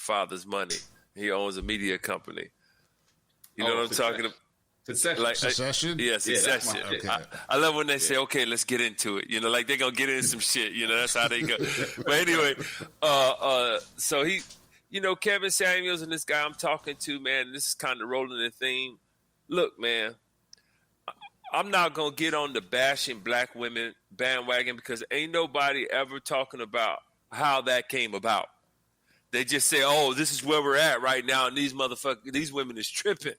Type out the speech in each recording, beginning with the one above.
father's money. He owns a media company. You know what I'm talking about? Succession. Like, Succession? Yeah, Succession. Okay. I love when they say, okay, let's get into it. You know, like they're going to get into some shit. You know, that's how they go. But anyway, so he, you know, Kevin Samuels and this guy I'm talking to, man, this is kind of rolling the theme. Look, man, I'm not going to get on the bashing black women bandwagon because ain't nobody ever talking about how that came about. They just say, oh, this is where we're at right now, and these women is tripping.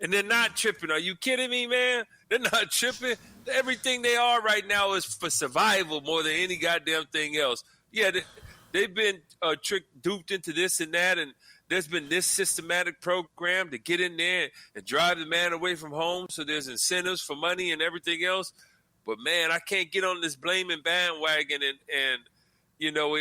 And they're not tripping. Are you kidding me, man? They're not tripping. Everything they are right now is for survival more than any goddamn thing else. Yeah, they've been duped into this and that, and there's been this systematic program to get in there and drive the man away from home, so there's incentives for money and everything else. But, man, I can't get on this blaming bandwagon, and you know,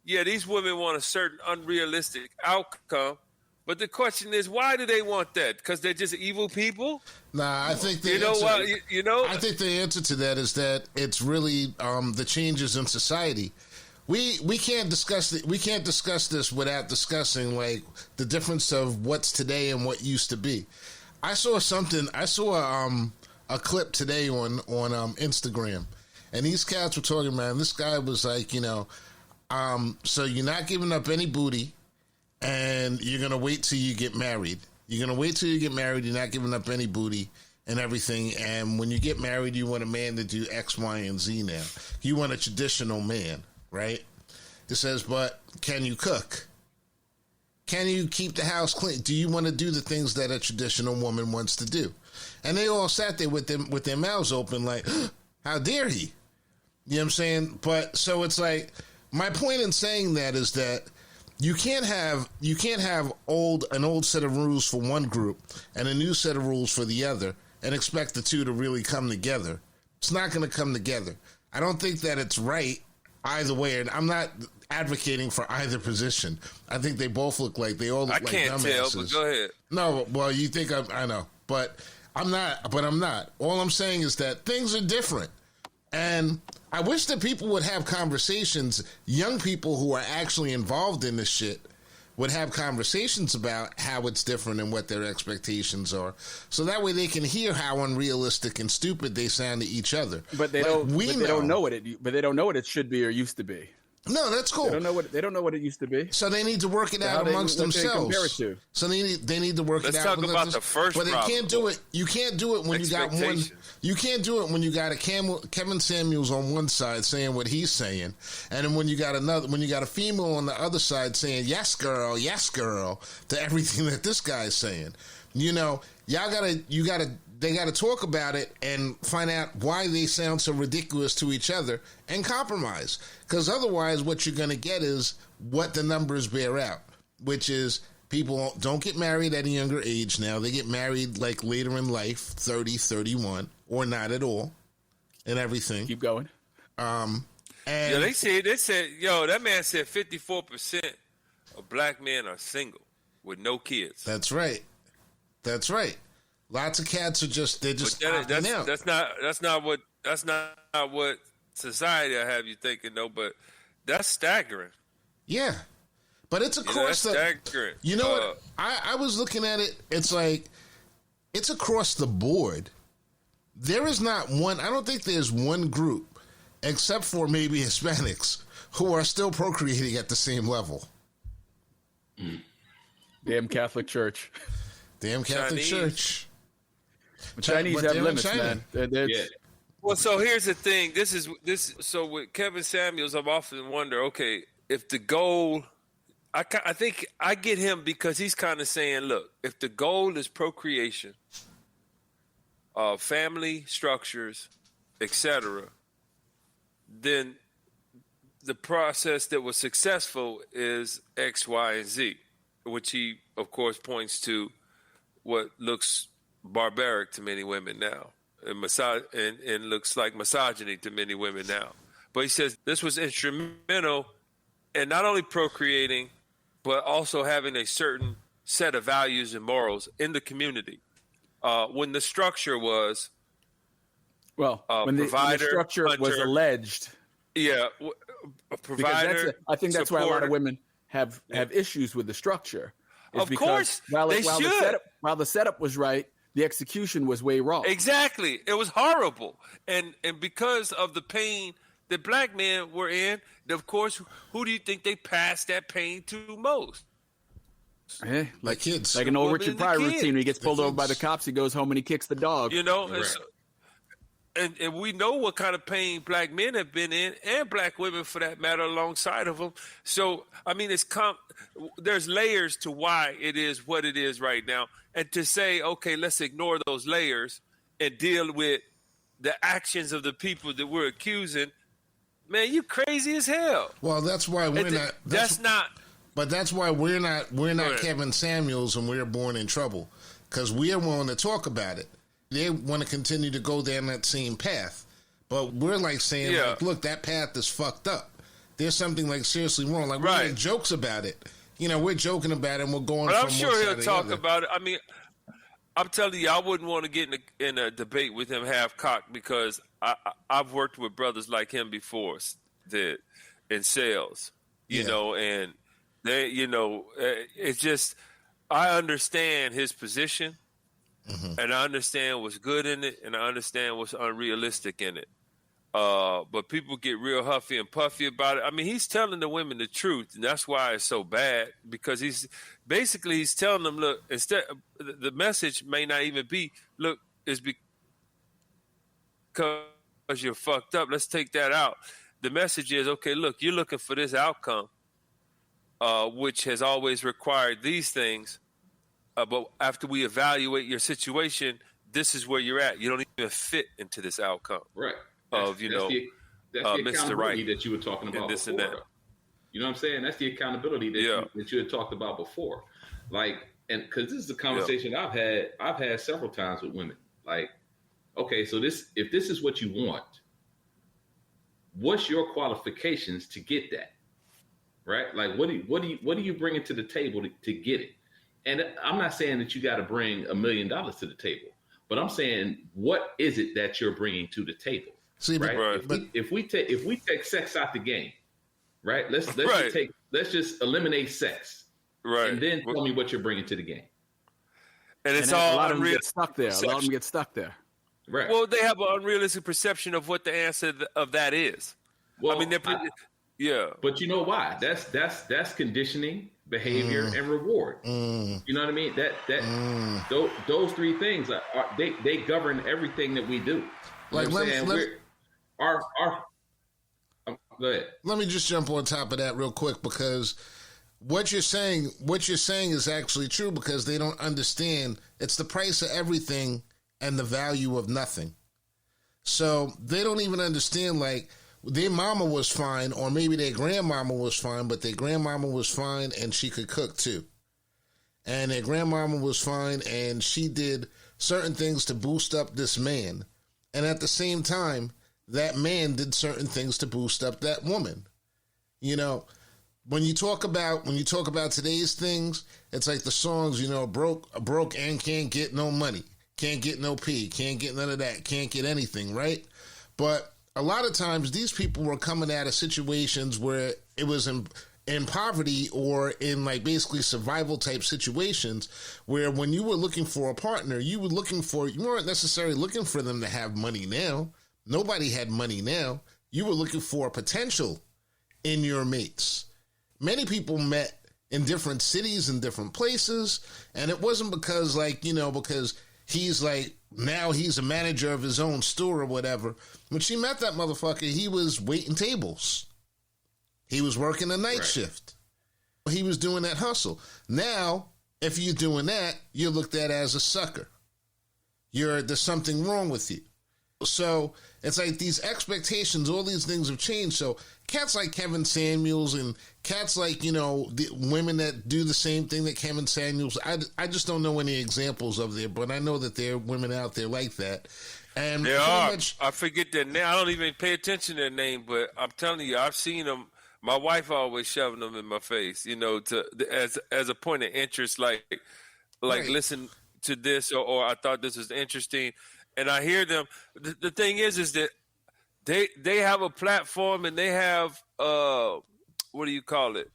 yeah, these women want a certain unrealistic outcome. But the question is, why do they want that? Because they're just evil people? Nah, I think I think the answer to that is that it's really the changes in society. We can't discuss this without discussing like the difference of what's today and what used to be. I saw a clip today on Instagram, and these cats were talking about. And this guy was like, you know, so you're not giving up any booty. And you're going to wait till you get married. You're going to wait till you get married. You're not giving up any booty and everything. And when you get married, you want a man to do X, Y, and Z now. You want a traditional man, right? It says, but can you cook? Can you keep the house clean? Do you want to do the things that a traditional woman wants to do? And they all sat there with their mouths open like, how dare he? You know what I'm saying? But so it's like, my point in saying that is that You can't have an old set of rules for one group and a new set of rules for the other and expect the two to really come together. It's not going to come together. I don't think that it's right either way, and I'm not advocating for either position. I think they both look like they all look like dumbasses. I can't tell, but go ahead. No, well, you think I know, but I'm not. But I'm not. All I'm saying is that things are different, and I wish that people would have conversations, young people who are actually involved in this shit would have conversations about how it's different and what their expectations are. So that way they can hear how unrealistic and stupid they sound to each other. But they don't know what it should be or used to be. No, that's cool. They don't know what it used to be. So they need to work it out amongst themselves. So they need to work it out. Let's talk about the first problem. But they can't do it. You can't do it when you got one. You can't do it when you got Kevin Samuels on one side saying what he's saying, and then when you got a female on the other side saying yes girl to everything that this guy's saying. You know, they got to talk about it and find out why they sound so ridiculous to each other and compromise. Because otherwise what you're going to get is what the numbers bear out, which is people don't get married at a younger age now. They get married like later in life, 30, 31, or not at all, and everything. Keep going. And they said, that man said 54% of black men are single with no kids. That's right. Lots of cats are just opting out. That's not what society will have you thinking though. But that's staggering. Yeah, but it's across staggering. You know what? I was looking at it. It's like it's across the board. There is not one. I don't think there's one group, except for maybe Hispanics, who are still procreating at the same level. Damn Catholic Church. Damn Catholic Church. Chinese have limits, man. Yeah. Well, so here's the thing. So with Kevin Samuels, I've often wondered, okay, if the goal, I think I get him because he's kind of saying, look, if the goal is procreation, family structures, etc., then the process that was successful is X, Y, and Z, which he, of course, points to what looks barbaric to many women now and looks like misogyny to many women now. But he says this was instrumental in not only procreating, but also having a certain set of values and morals in the community. When the structure was when the structure hunter, was alleged. Yeah, a provider. I think that's why a lot of women. have issues with the structure. Of course, they should. While the setup was right, the execution was way wrong. Exactly. It was horrible. And because of the pain that black men were in, of course, who do you think they passed that pain to most? Hey, like kids. Like an old Richard Pryor routine. When he gets pulled over by the cops, he goes home and he kicks the dog. You know, and we know what kind of pain black men have been in, and black women for that matter, alongside of them. So, I mean, there's layers to why it is what it is right now. And to say, okay, let's ignore those layers and deal with the actions of the people that we're accusing, man, you crazy as hell. Well, that's why we're not. But that's why we're not Kevin Samuels and we're born in trouble, because we're willing to talk about it. They want to continue to go down that same path. But we're like saying, like, look, that path is fucked up. There's something like seriously wrong. Like, we make jokes about it. You know, we're joking about it and we're going. But I'm sure he'll talk about it. I mean, I'm telling you, I wouldn't want to get in a debate with him half-cock, because I've worked with brothers like him before that in sales, you know, and they, you know, it's just, I understand his position. Mm-hmm. And I understand what's good in it, and I understand what's unrealistic in it. But people get real huffy and puffy about it. I mean, he's telling the women the truth, and that's why it's so bad, because he's telling them, look, instead, the message may not even be, look, it's because you're fucked up. Let's take that out. The message is, okay, look, you're looking for this outcome, which has always required these things. But after we evaluate your situation, this is where you're at. You don't even fit into this outcome. Right. That's the accountability Right that you were talking about this before. And that. You know what I'm saying? That's the accountability that you had talked about before. Like, and because this is a conversation I've had several times with women. Like, okay, so if this is what you want, what's your qualifications to get that? Right? Like, what do you bring to the table to get it? And I'm not saying that you got to bring $1 million to the table, but I'm saying, what is it that you're bringing to the table? See, right? If we take sex out the game, right? Let's just eliminate sex, right? And then tell me what you're bringing to the game. And it's a all lot of them get stuck there. A lot of them get stuck there. Right. Well, they have an unrealistic perception of what the answer of that is. Well, I mean, but you know why? That's conditioning, behavior, and reward. You know what I mean? Those three things they govern everything that we do. Like, go ahead. Let me just jump on top of that real quick, because what you're saying is actually true, because they don't understand it's the price of everything and the value of nothing. So they don't even understand, like, their mama was fine, or maybe their grandmama was fine, but their grandmama was fine and she could cook too. And their grandmama was fine and she did certain things to boost up this man. And at the same time, that man did certain things to boost up that woman. You know, when you talk about today's things, it's like the songs, you know, broke and can't get no money, can't get no pee, can't get none of that, can't get anything, right? But a lot of times these people were coming out of situations where it was in poverty, or in like basically survival type situations, where when you were looking for a partner, you weren't necessarily looking for them to have money now. Nobody had money now. You were looking for potential in your mates. Many people met in different cities and different places, and it wasn't because, like, you know, because he's like, now he's a manager of his own store or whatever. When she met that motherfucker, he was waiting tables. He was working a night shift. He was doing that hustle. Now, if you're doing that, you're looked at as a sucker. There's something wrong with you. So it's like these expectations, all these things have changed. So cats like Kevin Samuels and cats like, you know, the women that do the same thing that Kevin Samuels, I just don't know any examples of there, but I know that there are women out there like that. And there are. I forget their name. I don't even pay attention to their name, but I'm telling you, I've seen them. My wife always shoving them in my face, you know, as a point of interest, like right. Listen to this, or I thought this was interesting. And I hear them. The thing is that they have a platform, and they have what do you call it?